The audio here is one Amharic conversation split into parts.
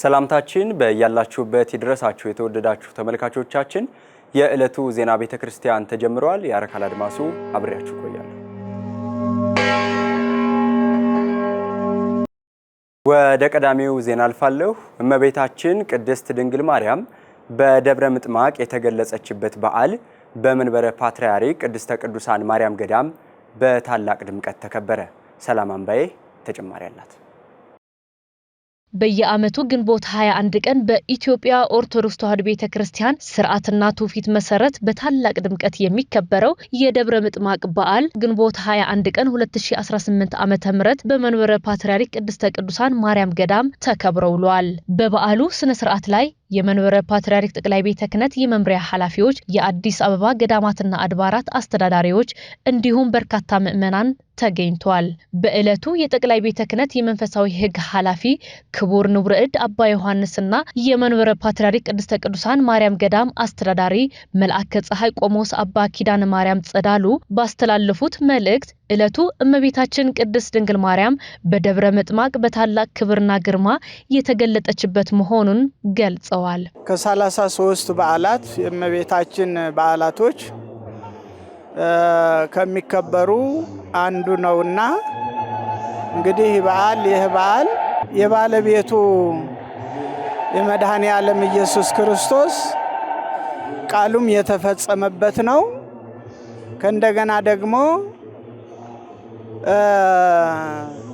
ሰላምታችን በያላችሁበት ይድረሳችሁ የተወደዳችሁ ተመልካቾቻችን። የዕለቱ ዜና ቤተክርስቲያን ተጀምሯል። ያረካል አድማሱ አብሬያችሁ ቆያለሁ። ወደ ቀዳሚው ዜና አልፋለሁ። እመቤታችን ቅድስት ድንግል ማርያም በደብረ ምጥማቅ የተገለጸችበት በዓል በመንበረ ፓትርያርክ ቅድስተ ቅዱሳን ማርያም ገዳም በታላቅ ድምቀት ተከበረ። ሰላም አንባዬ ተጨማሪ አላት። በየዓመቱ ግንቦት 21 ቀን በኢትዮጵያ ኦርቶዶክስ ተዋሕዶ ቤተክርስቲያን ስርዓትና ትውፊት መሰረት በታላቅ ድምቀት የሚከበረው የደብረ ምጥማቅ በዓል ግንቦት 21 ቀን 2018 ዓ.ም በመንበረ ፓትርያርክ ቅድስተ ቅዱሳን ማርያም ገዳም ተከብሮ ውሏል። በበዓሉ ስነ ስርዓት ላይ የመንበረ ፓትርያርክ ጠቅላይ ቤተ ክህነት የመምሪያ ኃላፊዎች፣ የአዲስ አበባ ገዳማትና አድባራት አስተዳዳሪዎች እንዲሁም በርካታ ምዕመናን ተገኝቷል። በዕለቱ የጠቅላይ ቤተ ክህነት የመንፈሳዊ ሕግ ኃላፊ ክቡር ንቡረ እድ አባ ዮሐንስና የመንበረ ፓትርያርክ ቅድስተ ቅዱሳን ማርያም ገዳም አስተዳዳሪ መልአከ ፀሐይ ቆሞስ አባ ኪዳነ ማርያም ጸዳሉ ባስተላለፉት መልእክት ዕለቱ እመቤታችን ቅድስት ድንግል ማርያም በደብረ ምጥማቅ በታላቅ ክብርና ግርማ የተገለጠችበት መሆኑን ገልጸዋል። ከ33 በዓላት የእመቤታችን በዓላቶች ከሚከበሩ አንዱ ነውና እንግዲህ ይህ በዓል የባለቤቱ የመድኃኔ ዓለም ኢየሱስ ክርስቶስ ቃሉም የተፈጸመበት ነው። ከእንደገና ደግሞ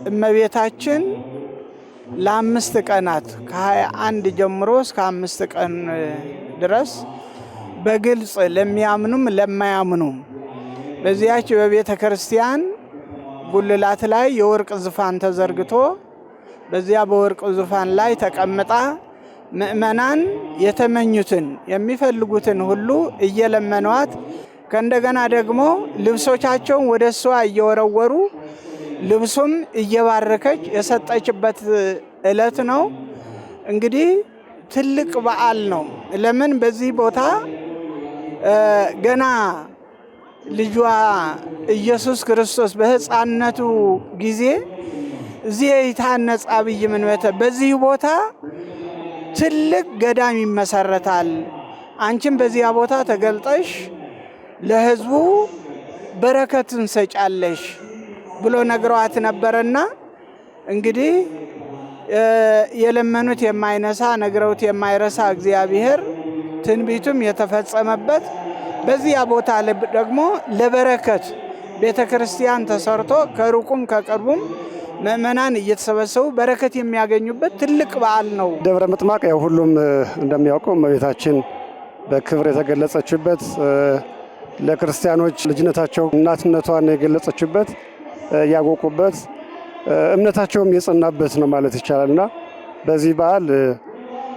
እመቤታችን ለ5 ቀናት ከ21 ጀምሮ እስከ 5 ቀን ድረስ በግልጽ ለሚያምኑም ለማያምኑም በዚያች በቤተ ክርስቲያን ጉልላት ላይ የወርቅ ዙፋን ተዘርግቶ በዚያ በወርቅ ዙፋን ላይ ተቀምጣ ምእመናን የተመኙትን የሚፈልጉትን ሁሉ እየለመኗት ከእንደገና ደግሞ ልብሶቻቸውን ወደ እሷ እየወረወሩ ልብሱም እየባረከች የሰጠችበት ዕለት ነው። እንግዲህ ትልቅ በዓል ነው። ለምን በዚህ ቦታ ገና ልጇ ኢየሱስ ክርስቶስ በሕፃንነቱ ጊዜ እዚህ ይታነጽ አብይ ምንበተ በዚህ ቦታ ትልቅ ገዳም ይመሰረታል፣ አንቺም በዚያ ቦታ ተገልጠሽ ለሕዝቡ በረከትን ሰጫለሽ ብሎ ነግረዋት ነበርና እንግዲህ የለመኑት የማይነሳ ነግረውት የማይረሳ እግዚአብሔር ትንቢቱም የተፈጸመበት በዚያ ቦታ ደግሞ ለበረከት ቤተክርስቲያን ተሰርቶ ከሩቁም ከቅርቡም ምእመናን እየተሰበሰቡ በረከት የሚያገኙበት ትልቅ በዓል ነው። ደብረ ምጥማቅ ያው ሁሉም እንደሚያውቀው እመቤታችን በክብር የተገለጸችበት ለክርስቲያኖች ልጅነታቸው እናትነቷን የገለጸችበት ያወቁበት እምነታቸውም የጸናበት ነው ማለት ይቻላልና በዚህ በዓል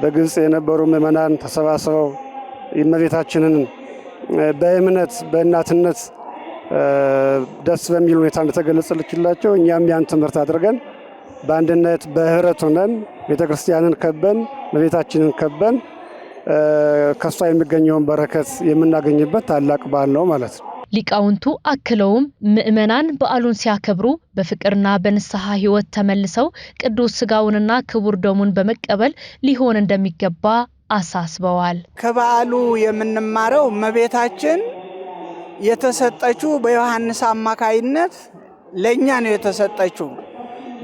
በግልጽ የነበሩ ምእመናን ተሰባስበው እመቤታችንን በእምነት በእናትነት ደስ በሚል ሁኔታ እንደተገለጸችላቸው እኛም ያን ትምህርት አድርገን በአንድነት በህብረት ሆነን ቤተክርስቲያንን ከበን እመቤታችንን ከበን ከሷ የሚገኘውን በረከት የምናገኝበት ታላቅ በዓል ነው ማለት ነው። ሊቃውንቱ አክለውም ምእመናን በዓሉን ሲያከብሩ በፍቅርና በንስሐ ሕይወት ተመልሰው ቅዱስ ሥጋውንና ክቡር ደሙን በመቀበል ሊሆን እንደሚገባ አሳስበዋል። ከበዓሉ የምንማረው እመቤታችን የተሰጠችው በዮሐንስ አማካይነት ለኛ ነው የተሰጠችው።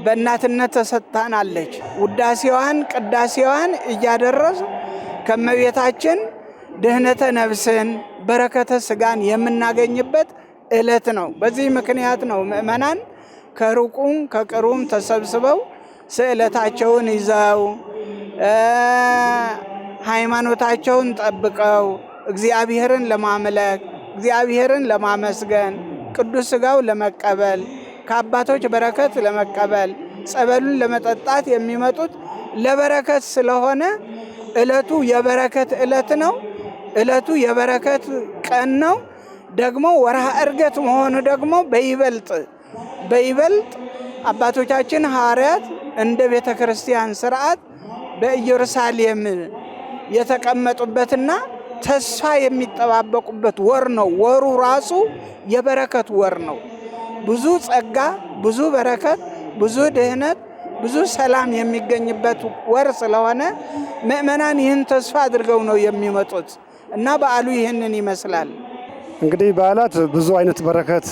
በእናትነት ተሰጥታናለች። ውዳሴዋን ቅዳሴዋን እያደረስ ከእመቤታችን ድህነተ ነፍስን በረከተ ሥጋን የምናገኝበት ዕለት ነው። በዚህ ምክንያት ነው ምእመናን ከሩቁም ከቅሩም ተሰብስበው ስዕለታቸውን ይዘው ሃይማኖታቸውን ጠብቀው እግዚአብሔርን ለማምለክ እግዚአብሔርን ለማመስገን ቅዱስ ሥጋው ለመቀበል ከአባቶች በረከት ለመቀበል ጸበሉን ለመጠጣት የሚመጡት ለበረከት ስለሆነ ዕለቱ የበረከት ዕለት ነው። ዕለቱ የበረከት ቀን ነው። ደግሞ ወርሃ ዕርገት መሆኑ ደግሞ በይበልጥ አባቶቻችን ሐዋርያት እንደ ቤተ ክርስቲያን ሥርዓት በኢየሩሳሌም የተቀመጡበትና ተስፋ የሚጠባበቁበት ወር ነው። ወሩ ራሱ የበረከት ወር ነው። ብዙ ጸጋ፣ ብዙ በረከት፣ ብዙ ድህነት፣ ብዙ ሰላም የሚገኝበት ወር ስለሆነ ምእመናን ይህን ተስፋ አድርገው ነው የሚመጡት እና በዓሉ ይህንን ይመስላል። እንግዲህ በዓላት ብዙ አይነት በረከት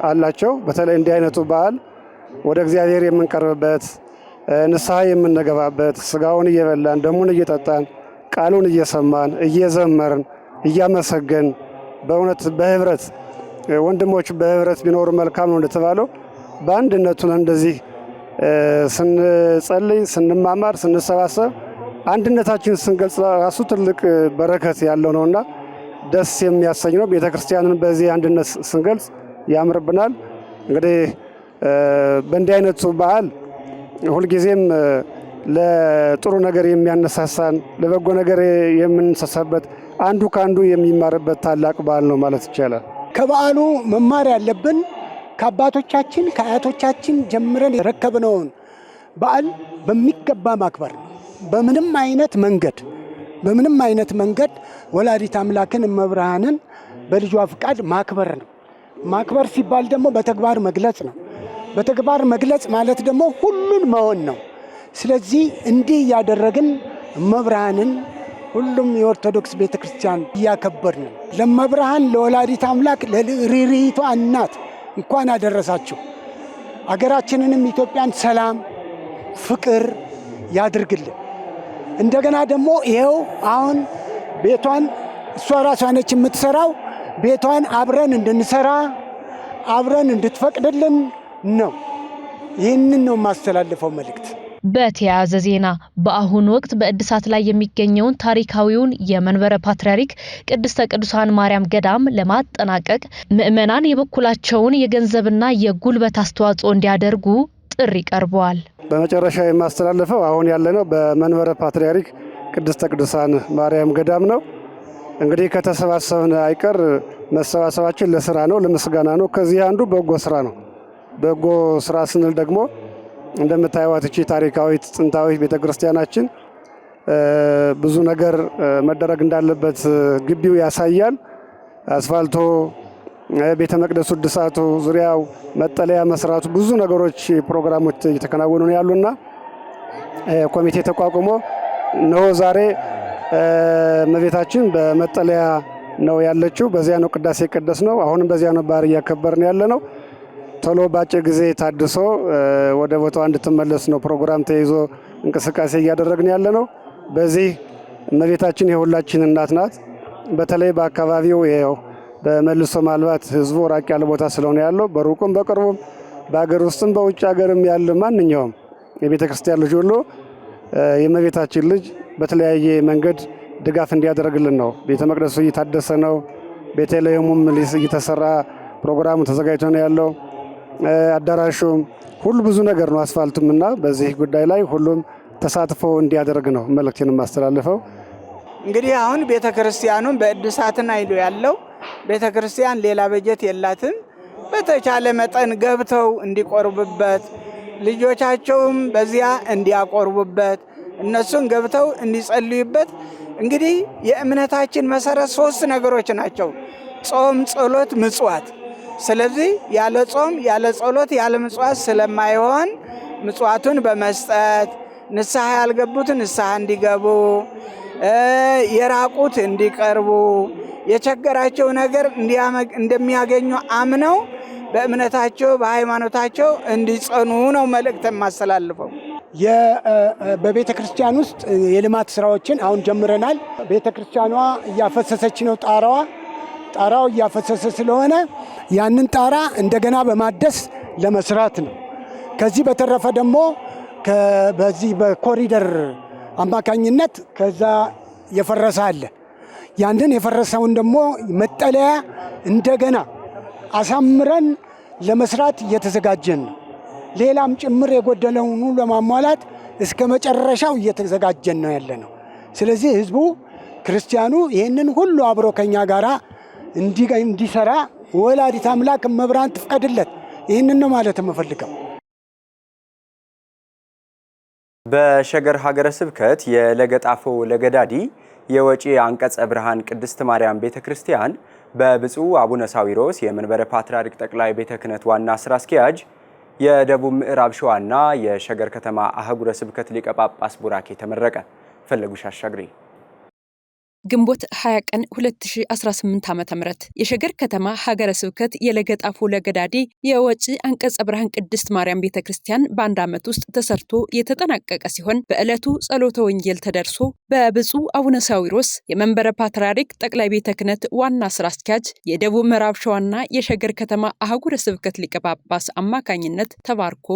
አላቸው። በተለይ እንዲህ አይነቱ በዓል ወደ እግዚአብሔር የምንቀርብበት፣ ንስሐ የምንገባበት፣ ስጋውን እየበላን ደሙን እየጠጣን ቃሉን እየሰማን እየዘመርን እያመሰገን በእውነት በህብረት ወንድሞች በህብረት ቢኖሩ መልካም ነው እንደተባለው በአንድነቱን እንደዚህ ስንጸልይ፣ ስንማማር፣ ስንሰባሰብ አንድነታችን ስንገልጽ ራሱ ትልቅ በረከት ያለው ነውና ደስ የሚያሰኝ ነው። ቤተክርስቲያንን በዚህ አንድነት ስንገልጽ ያምርብናል። እንግዲህ በእንዲህ አይነቱ በዓል ሁልጊዜም ለጥሩ ነገር የሚያነሳሳን ለበጎ ነገር የምንሰሳበት አንዱ ከአንዱ የሚማርበት ታላቅ በዓል ነው ማለት ይቻላል። ከበዓሉ መማር ያለብን ከአባቶቻችን ከአያቶቻችን ጀምረን የረከብነውን በዓል በሚገባ ማክበር ነው። በምንም አይነት መንገድ ወላዲት አምላክን እመብርሃንን በልጇ ፍቃድ ማክበር ነው። ማክበር ሲባል ደግሞ በተግባር መግለጽ ነው። በተግባር መግለጽ ማለት ደግሞ ሁሉን መሆን ነው። ስለዚህ እንዲህ እያደረግን እመብርሃንን ሁሉም የኦርቶዶክስ ቤተክርስቲያን እያከበር ነው። ለእመብርሃን ለወላዲት አምላክ ለርሪቷ እናት እንኳን አደረሳችሁ። አገራችንንም ኢትዮጵያን ሰላም ፍቅር ያድርግልን። እንደገና ደግሞ ይሄው አሁን ቤቷን እሷ ራሷ ነች የምትሰራው። ቤቷን አብረን እንድንሰራ አብረን እንድትፈቅድልን ነው። ይህንን ነው የማስተላልፈው መልእክት። በተያያዘ ዜና በአሁኑ ወቅት በእድሳት ላይ የሚገኘውን ታሪካዊውን የመንበረ ፓትርያርክ ቅድስተ ቅዱሳን ማርያም ገዳም ለማጠናቀቅ ምዕመናን የበኩላቸውን የገንዘብና የጉልበት አስተዋጽኦ እንዲያደርጉ ጥሪ ቀርበዋል። በመጨረሻ የማስተላልፈው አሁን ያለነው በመንበረ ፓትርያርክ ቅድስተ ቅዱሳን ማርያም ገዳም ነው። እንግዲህ ከተሰባሰብን አይቀር መሰባሰባችን ለስራ ነው፣ ለምስጋና ነው። ከዚህ አንዱ በጎ ስራ ነው። በጎ ስራ ስንል ደግሞ እንደምታዩት እቺ ታሪካዊት ጥንታዊ ቤተክርስቲያናችን ብዙ ነገር መደረግ እንዳለበት ግቢው ያሳያል። አስፋልቶ፣ ቤተ መቅደሱ እድሳቱ፣ ዙሪያው መጠለያ መስራቱ፣ ብዙ ነገሮች ፕሮግራሞች እየተከናወኑ ነው ያሉና ኮሚቴ ተቋቁሞ ነው ዛሬ እመቤታችን በመጠለያ ነው ያለችው። በዚያ ነው ቅዳሴ ቀደስ ነው። አሁንም በዚያ ነው በዓል እያከበርን ያለ ነው። ቶሎ ባጭር ጊዜ ታድሶ ወደ ቦታው እንድትመለስ ነው ፕሮግራም ተይዞ እንቅስቃሴ እያደረግን ያለ ነው። በዚህ እመቤታችን የሁላችን እናት ናት። በተለይ በአካባቢው ይኸው በመልሶ ማልባት ህዝቡ ራቅ ያለ ቦታ ስለሆነ ያለው በሩቁም በቅርቡም በአገር ውስጥም በውጭ ሀገርም ያለ ማንኛውም የቤተ ክርስቲያን ልጅ ሁሉ የእመቤታችን ልጅ በተለያየ መንገድ ድጋፍ እንዲያደርግልን ነው። ቤተ መቅደሱ እየታደሰ ነው። ቤተልሔሙም እየተሰራ ፕሮግራሙ ተዘጋጅቶ ነው ያለው። አዳራሹም ሁሉ ብዙ ነገር ነው። አስፋልቱም እና በዚህ ጉዳይ ላይ ሁሉም ተሳትፎ እንዲያደርግ ነው መልእክቴን የማስተላልፈው። እንግዲህ አሁን ቤተ ክርስቲያኑን በእድሳትን አይዶ ያለው ቤተ ክርስቲያን ሌላ በጀት የላትም። በተቻለ መጠን ገብተው እንዲቆርቡበት፣ ልጆቻቸውም በዚያ እንዲያቆርቡበት፣ እነሱን ገብተው እንዲጸልዩበት። እንግዲህ የእምነታችን መሰረት 3 ነገሮች ናቸው፣ ጾም፣ ጸሎት፣ ምጽዋት። ስለዚህ ያለ ጾም ያለ ጸሎት ያለ ምጽዋት ስለማይሆን ምጽዋቱን በመስጠት ንስሐ ያልገቡት ንስሐ እንዲገቡ፣ የራቁት እንዲቀርቡ፣ የቸገራቸው ነገር እንደሚያገኙ አምነው በእምነታቸው በሃይማኖታቸው እንዲጸኑ ነው መልእክት የማስተላልፈው። በቤተ ክርስቲያን ውስጥ የልማት ስራዎችን አሁን ጀምረናል። ቤተ ክርስቲያኗ እያፈሰሰች ነው። ጣራው እያፈሰሰ ስለሆነ ያንን ጣራ እንደገና በማደስ ለመስራት ነው። ከዚህ በተረፈ ደግሞ በዚህ በኮሪደር አማካኝነት ከዛ የፈረሰ አለ። ያንን የፈረሰውን ደግሞ መጠለያ እንደገና አሳምረን ለመስራት እየተዘጋጀን ነው። ሌላም ጭምር የጎደለውን ለማሟላት እስከ መጨረሻው እየተዘጋጀን ነው ያለ ነው። ስለዚህ ህዝቡ ክርስቲያኑ ይህንን ሁሉ አብሮ ከኛ ጋራ እንዲሰራ ወላዲት አምላክ እመብርሃን ትፍቀድለት። ይህንን ነው ማለት የምፈልገው። በሸገር ሀገረ ስብከት የለገጣፎ ለገዳዲ የወጪ አንቀጸ ብርሃን ቅድስት ማርያም ቤተክርስቲያን በብፁዕ አቡነ ሳዊሮስ የመንበረ ፓትርያርክ ጠቅላይ ቤተ ክህነት ዋና ስራ አስኪያጅ የደቡብ ምዕራብ ሸዋና የሸገር ከተማ አህጉረ ስብከት ሊቀ ጳጳስ ቡራኬ ተመረቀ። ፈለጉሽ አሻግሬ ግንቦት 20 ቀን 2018 ዓ.ም የሸገር ከተማ ሀገረ ስብከት የለገጣፎ ለገዳዲ የወጪ አንቀጸ ብርሃን ቅድስት ማርያም ቤተክርስቲያን በአንድ ዓመት ውስጥ ተሰርቶ የተጠናቀቀ ሲሆን በዕለቱ ጸሎተ ወንጌል ተደርሶ በብፁዕ አቡነ ሳዊሮስ የመንበረ ፓትርያርክ ጠቅላይ ቤተ ክህነት ዋና ስራ አስኪያጅ የደቡብ ምዕራብ ሸዋና የሸገር ከተማ አህጉረ ስብከት ሊቀ ጳጳስ አማካኝነት ተባርኮ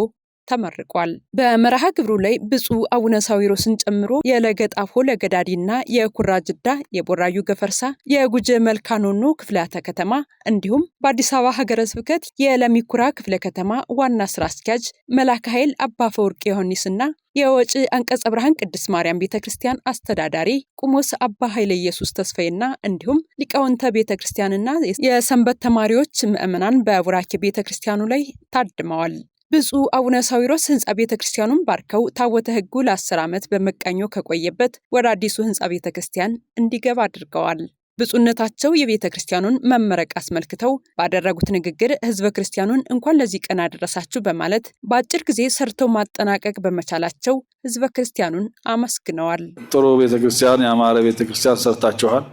ተመርቋል። በመርሃ ግብሩ ላይ ብፁዕ አቡነ ሳዊሮስን ጨምሮ የለገጣፎ ለገዳዲና የኩራ ጅዳ፣ የቦራዩ ገፈርሳ፣ የጉጀ መልካኖኖ ክፍላተ ከተማ እንዲሁም በአዲስ አበባ ሀገረ ስብከት የለሚኩራ ክፍለ ከተማ ዋና ስራ አስኪያጅ መላከ ኃይል አባ ፈወርቅ ዮሐንስና የወጪ አንቀጸ ብርሃን ቅድስት ማርያም ቤተክርስቲያን አስተዳዳሪ ቁሞስ አባ ኃይለ ኢየሱስ ተስፋዬና እንዲሁም ሊቃውንተ ቤተክርስቲያንና የሰንበት ተማሪዎች ምዕመናን በቡራኬ ቤተክርስቲያኑ ላይ ታድመዋል። ብፁዕ አቡነ ሳዊሮስ ህንጻ ቤተክርስቲያኑን ባርከው ታቦተ ሕጉ ለ10 ዓመት በመቃኞ ከቆየበት ወደ አዲሱ ህንጻ ቤተክርስቲያን እንዲገባ አድርገዋል። ብፁዕነታቸው የቤተክርስቲያኑን መመረቅ አስመልክተው ባደረጉት ንግግር ህዝበ ክርስቲያኑን እንኳን ለዚህ ቀን አደረሳችሁ በማለት በአጭር ጊዜ ሰርተው ማጠናቀቅ በመቻላቸው ህዝበ ክርስቲያኑን አመስግነዋል። ጥሩ ቤተክርስቲያን፣ ያማረ ቤተክርስቲያን ሰርታችኋል።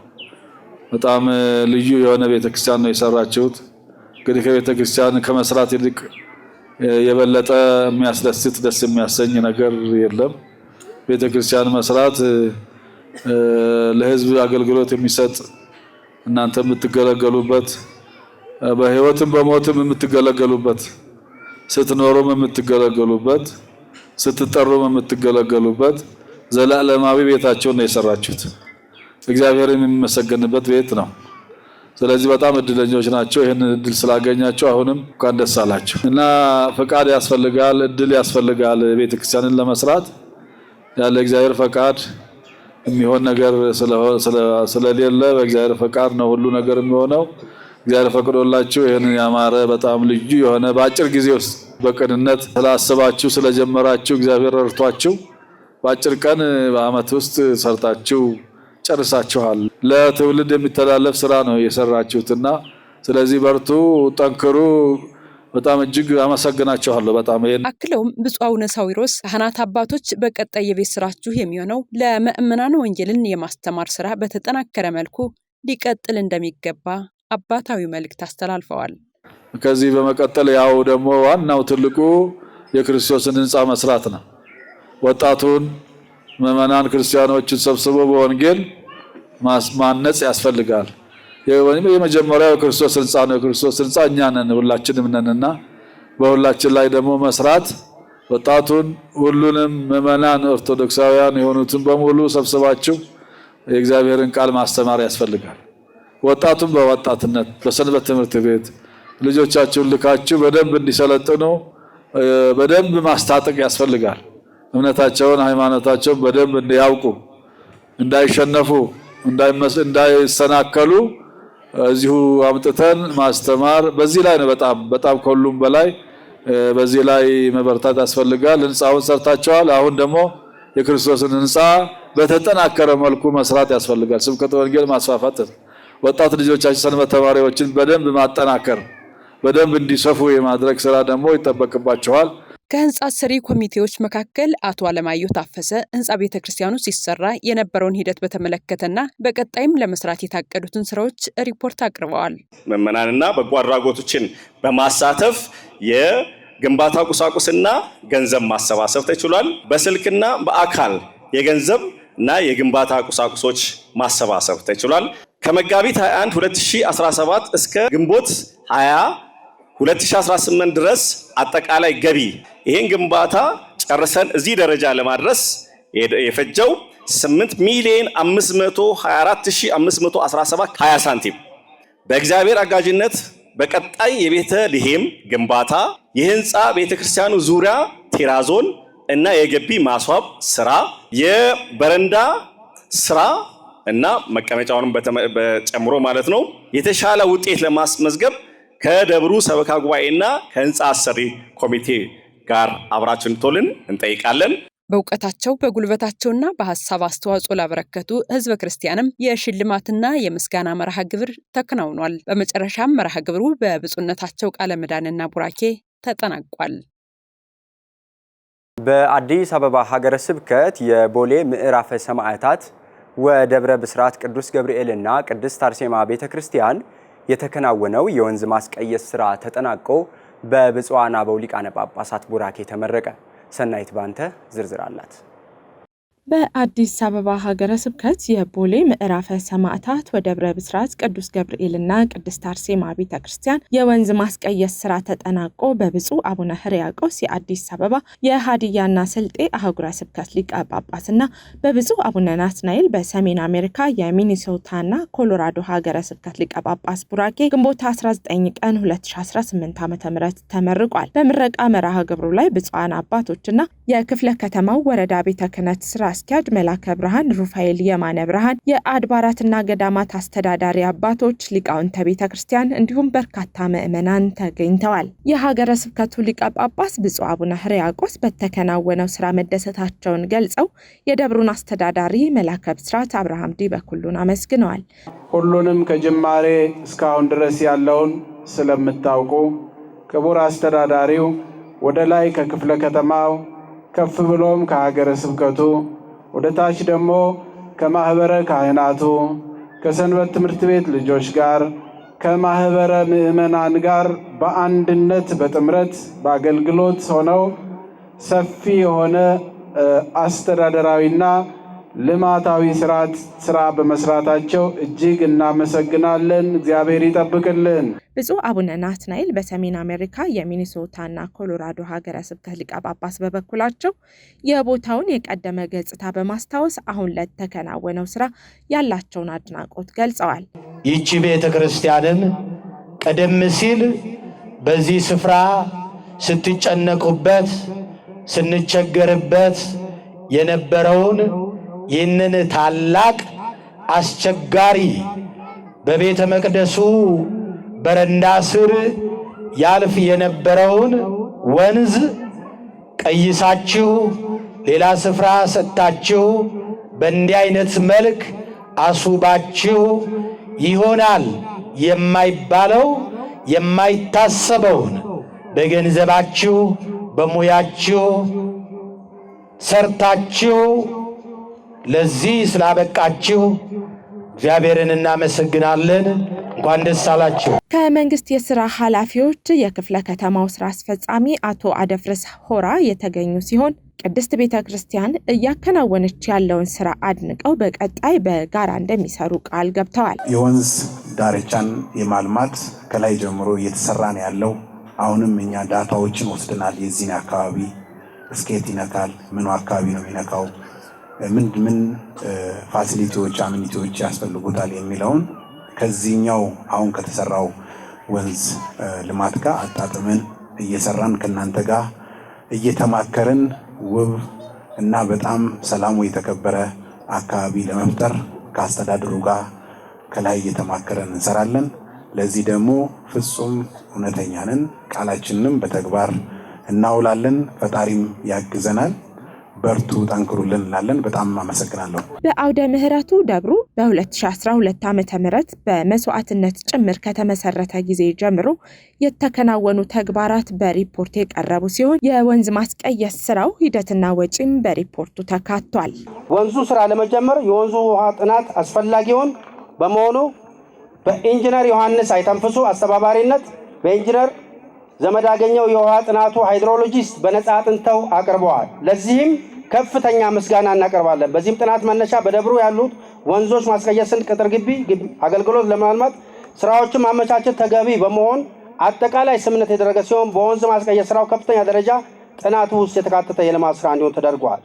በጣም ልዩ የሆነ ቤተክርስቲያን ነው የሰራችሁት። እንግዲህ ከቤተክርስቲያን ከመስራት ይልቅ የበለጠ የሚያስደስት ደስ የሚያሰኝ ነገር የለም። ቤተክርስቲያን መስራት ለህዝብ አገልግሎት የሚሰጥ እናንተ የምትገለገሉበት በህይወትም በሞትም የምትገለገሉበት ስትኖሩም የምትገለገሉበት ስትጠሩም የምትገለገሉበት ዘላለማዊ ቤታቸውን ነው የሰራችሁት። እግዚአብሔርን የሚመሰገንበት ቤት ነው። ስለዚህ በጣም እድለኞች ናቸው። ይሄን እድል ስላገኛቸው አሁንም እንኳን ደስ አላችሁ። እና ፈቃድ ያስፈልጋል፣ እድል ያስፈልጋል። ቤተክርስቲያንን ለመስራት ያለ እግዚአብሔር ፈቃድ የሚሆን ነገር ስለሌለ በእግዚአብሔር ፈቃድ ነው ሁሉ ነገር የሚሆነው። እግዚአብሔር ፈቅዶላችሁ ይሄን ያማረ በጣም ልዩ የሆነ በአጭር ጊዜ ውስጥ በቅንነት ስላሰባችሁ ስለጀመራችሁ እግዚአብሔር ረድቷችሁ በአጭር ቀን በአመት ውስጥ ሰርታችሁ ጨርሳችኋል። ለትውልድ የሚተላለፍ ስራ ነው የሰራችሁትና ስለዚህ በርቱ፣ ጠንክሩ። በጣም እጅግ አመሰግናችኋለሁ። በጣም አክለውም ብፁዕ አቡነ ሳዊሮስ ካህናት አባቶች በቀጣይ የቤት ስራችሁ የሚሆነው ለምእመናን ወንጌልን የማስተማር ስራ በተጠናከረ መልኩ ሊቀጥል እንደሚገባ አባታዊ መልእክት አስተላልፈዋል። ከዚህ በመቀጠል ያው ደግሞ ዋናው ትልቁ የክርስቶስን ህንጻ መስራት ነው። ወጣቱን ምእመናን ክርስቲያኖችን ሰብስቦ በወንጌል ማነጽ ያስፈልጋል። የመጀመሪያው ክርስቶስ ህንጻ ነው። ክርስቶስ ህንጻ እኛ ነን፣ ሁላችንም ነንና በሁላችን ላይ ደግሞ መስራት ወጣቱን ሁሉንም ምእመናን ኦርቶዶክሳውያን የሆኑትን በሙሉ ሰብስባችሁ የእግዚአብሔርን ቃል ማስተማር ያስፈልጋል። ወጣቱን በወጣትነት በሰንበት ትምህርት ቤት ልጆቻችሁን ልካችሁ በደንብ እንዲሰለጥኑ በደንብ ማስታጠቅ ያስፈልጋል። እምነታቸውን ሃይማኖታቸውን በደንብ እንዲያውቁ እንዳይሸነፉ እንዳይሰናከሉ እዚሁ አምጥተን ማስተማር በዚህ ላይ ነው በጣም ከሁሉም በላይ በዚህ ላይ መበርታት ያስፈልጋል። ህንጻውን ሰርታቸዋል። አሁን ደግሞ የክርስቶስን ህንጻ በተጠናከረ መልኩ መስራት ያስፈልጋል። ስብከተ ወንጌል ማስፋፋት፣ ወጣት ልጆቻችን ሰንበት ተማሪዎችን በደንብ ማጠናከር፣ በደንብ እንዲሰፉ የማድረግ ስራ ደግሞ ይጠበቅባቸዋል። ከህንጻ ሰሪ ኮሚቴዎች መካከል አቶ አለማየሁ ታፈሰ ህንጻ ቤተክርስቲያኑ ሲሰራ የነበረውን ሂደት በተመለከተና በቀጣይም ለመስራት የታቀዱትን ስራዎች ሪፖርት አቅርበዋል። መመናንና በጎ አድራጎቶችን በማሳተፍ የግንባታ ቁሳቁስና ገንዘብ ማሰባሰብ ተችሏል። በስልክና በአካል የገንዘብ እና የግንባታ ቁሳቁሶች ማሰባሰብ ተችሏል። ከመጋቢት 21 2017 እስከ ግንቦት 20 2018 ድረስ አጠቃላይ ገቢ ይሄን ግንባታ ጨርሰን እዚህ ደረጃ ለማድረስ የፈጀው 8,524,517 20 ሳንቲም በእግዚአብሔር አጋዥነት በቀጣይ የቤተ ልሔም ግንባታ የህንጻ ቤተክርስቲያኑ ዙሪያ ቴራዞን እና የገቢ ማስዋብ ስራ የበረንዳ ስራ እና መቀመጫውንም በጨምሮ ማለት ነው የተሻለ ውጤት ለማስመዝገብ ከደብሩ ሰበካ ጉባኤና ከህንጻ አሰሪ ኮሚቴ ጋር አብራችሁ እንድትሆኑ እንጠይቃለን። በእውቀታቸው በጉልበታቸውና በሐሳብ አስተዋጽኦ ላበረከቱ ህዝበ ክርስቲያንም የሽልማትና የምስጋና መርሃ ግብር ተከናውኗል። በመጨረሻም መርሃ ግብሩ በብፁዕነታቸው ቃለ ምዕዳንና ቡራኬ ተጠናቋል። በአዲስ አበባ ሀገረ ስብከት የቦሌ ምዕራፈ ሰማዕታት ወደብረ ብስራት ቅዱስ ገብርኤልና ቅድስት አርሴማ ቤተክርስቲያን የተከናወነው የወንዝ ማስቀየስ ስራ ተጠናቆ በብፁዓን አበው ሊቃነ ጳጳሳት ቡራኬ ተመረቀ። ሰናይት ባንተ ዝርዝር አላት። በአዲስ አበባ ሀገረ ስብከት የቦሌ ምዕራፈ ሰማዕታት ወደብረ ብስራት ቅዱስ ገብርኤልና ቅድስት አርሴማ ቤተክርስቲያን የወንዝ ማስቀየስ ስራ ተጠናቆ በብፁዕ አቡነ ሕርያቆስ የአዲስ አበባ የሀዲያና ስልጤ አህጉረ ስብከት ሊቀ ጳጳስና በብፁዕ አቡነ ናትናኤል በሰሜን አሜሪካ የሚኒሶታና ኮሎራዶ ሀገረ ስብከት ሊቀ ጳጳስ ቡራኬ ግንቦት 19 ቀን 2018 ዓ.ም ተመርቋል። በምረቃ መርሃ ግብሩ ላይ ብፁዓን አባቶችና የክፍለ ከተማው ወረዳ ቤተ ክህነት ስራ አስኪያጅ መላከ ብርሃን ሩፋኤል የማነ ብርሃን፣ የአድባራትና ገዳማት አስተዳዳሪ አባቶች፣ ሊቃውንተ ቤተክርስቲያን እንዲሁም በርካታ ምዕመናን ተገኝተዋል። የሀገረ ስብከቱ ሊቀ ጳጳስ ብፁዕ አቡነ ሕርያቆስ በተከናወነው ስራ መደሰታቸውን ገልጸው የደብሩን አስተዳዳሪ መላከ ብስራት አብርሃም ዲበኩሉን አመስግነዋል። ሁሉንም ከጅማሬ እስካሁን ድረስ ያለውን ስለምታውቁ ክቡር አስተዳዳሪው ወደ ላይ ከክፍለ ከተማው ከፍ ብሎም ከሀገረ ስብከቱ ወደ ታች ደግሞ ከማህበረ ካህናቱ ከሰንበት ትምህርት ቤት ልጆች ጋር ከማህበረ ምዕመናን ጋር በአንድነት በጥምረት በአገልግሎት ሆነው ሰፊ የሆነ አስተዳደራዊና ልማታዊ ስራ በመስራታቸው እጅግ እናመሰግናለን። እግዚአብሔር ይጠብቅልን። ብፁዕ አቡነ ናትናኤል በሰሜን አሜሪካ የሚኒሶታና ኮሎራዶ ሀገረ ስብከት ሊቀ ጳጳስ በበኩላቸው የቦታውን የቀደመ ገጽታ በማስታወስ አሁን ለተከናወነው ስራ ያላቸውን አድናቆት ገልጸዋል። ይህች ቤተ ክርስቲያንም ቀደም ሲል በዚህ ስፍራ ስትጨነቁበት ስንቸገርበት የነበረውን ይህንን ታላቅ አስቸጋሪ በቤተ መቅደሱ በረንዳ ስር ያልፍ የነበረውን ወንዝ ቀይሳችሁ ሌላ ስፍራ ሰጥታችሁ በእንዲህ አይነት መልክ አስውባችሁ ይሆናል የማይባለው የማይታሰበውን በገንዘባችሁ በሙያችሁ ሰርታችሁ ለዚህ ስላበቃችሁ እግዚአብሔርን እናመሰግናለን። እንኳን ደስ አላችሁ። ከመንግስት የስራ ኃላፊዎች የክፍለ ከተማው ስራ አስፈጻሚ አቶ አደፍርስ ሆራ የተገኙ ሲሆን ቅድስት ቤተ ክርስቲያን እያከናወነች ያለውን ስራ አድንቀው በቀጣይ በጋራ እንደሚሰሩ ቃል ገብተዋል። የወንዝ ዳርቻን የማልማት ከላይ ጀምሮ እየተሰራ ነው ያለው። አሁንም እኛ ዳታዎችን ወስደናል። የዚህን አካባቢ እስኬት ይነካል፣ ምኑ አካባቢ ነው የሚነካው፣ ምን ፋሲሊቲዎች አሚኒቲዎች ያስፈልጉታል የሚለውን ከዚህኛው አሁን ከተሰራው ወንዝ ልማት ጋር አጣጥመን እየሰራን ከናንተ ጋር እየተማከርን ውብ እና በጣም ሰላሙ የተከበረ አካባቢ ለመፍጠር ከአስተዳደሩ ጋር ከላይ እየተማከረን እንሰራለን። ለዚህ ደግሞ ፍጹም እውነተኛ ነን። ቃላችንንም በተግባር እናውላለን። ፈጣሪም ያግዘናል። በርቱ፣ ጠንክሩልን እንላለን። በጣም አመሰግናለሁ። በአውደ ምህረቱ ደብሩ በ2012 ዓ.ም በመስዋዕትነት ጭምር ከተመሰረተ ጊዜ ጀምሮ የተከናወኑ ተግባራት በሪፖርት የቀረቡ ሲሆን የወንዝ ማስቀየስ ስራው ሂደትና ወጪም በሪፖርቱ ተካቷል። ወንዙ ስራ ለመጀመር የወንዙ ውሃ ጥናት አስፈላጊውን በመሆኑ በኢንጂነር ዮሐንስ አይተንፍሱ አስተባባሪነት በኢንጂነር ዘመዳገኘው የውሃ ጥናቱ ሃይድሮሎጂስት በነጻ አጥንተው አቅርበዋል። ለዚህም ከፍተኛ ምስጋና እናቀርባለን። በዚህም ጥናት መነሻ በደብሩ ያሉት ወንዞች ማስቀየስን ቅጥር ግቢ አገልግሎት ለማልማት ስራዎችን ማመቻቸት ተገቢ በመሆን አጠቃላይ ስምምነት የተደረገ ሲሆን በወንዝ ማስቀየስ ስራው ከፍተኛ ደረጃ ጥናቱ ውስጥ የተካተተ የልማት ስራ እንዲሆን ተደርጓል።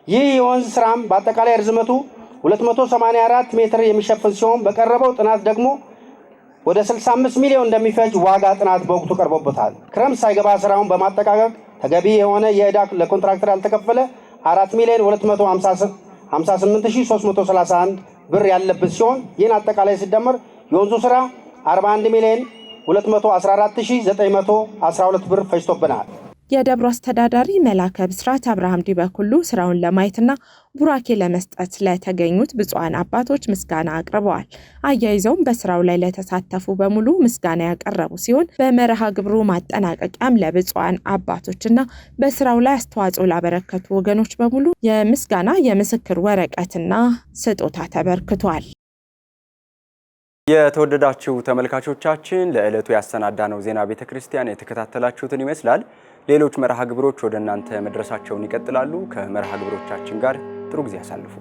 ይህ የወንዝ ስራም በአጠቃላይ ርዝመቱ 284 ሜትር የሚሸፍን ሲሆን በቀረበው ጥናት ደግሞ ወደ 65 ሚሊዮን እንደሚፈጅ ዋጋ ጥናት በወቅቱ ቀርቦበታል። ክረምት ሳይገባ ስራውን በማጠቃቀቅ ተገቢ የሆነ የዕዳ ለኮንትራክተር ያልተከፈለ 4 ሚሊዮን 258331 ብር ያለበት ሲሆን ይህን አጠቃላይ ሲደመር የወንዙ ስራ 41 ሚሊዮን 214912 ብር ፈጅቶብናል። የደብሩ አስተዳዳሪ መላከ ብስራት አብርሃም ዲበኩሉ ስራውን ለማየትና ቡራኬ ለመስጠት ለተገኙት ብፁዓን አባቶች ምስጋና አቅርበዋል። አያይዘውም በስራው ላይ ለተሳተፉ በሙሉ ምስጋና ያቀረቡ ሲሆን በመርሃ ግብሩ ማጠናቀቂያም ለብፁዓን አባቶችና በስራው ላይ አስተዋጽኦ ላበረከቱ ወገኖች በሙሉ የምስጋና የምስክር ወረቀትና ስጦታ ተበርክቷል። የተወደዳችሁ ተመልካቾቻችን ለዕለቱ ያሰናዳነው ዜና ቤተክርስቲያን የተከታተላችሁትን ይመስላል። ሌሎች መርሃ ግብሮች ወደ እናንተ መድረሳቸውን ይቀጥላሉ። ከመርሃ ግብሮቻችን ጋር ጥሩ ጊዜ ያሳልፉ።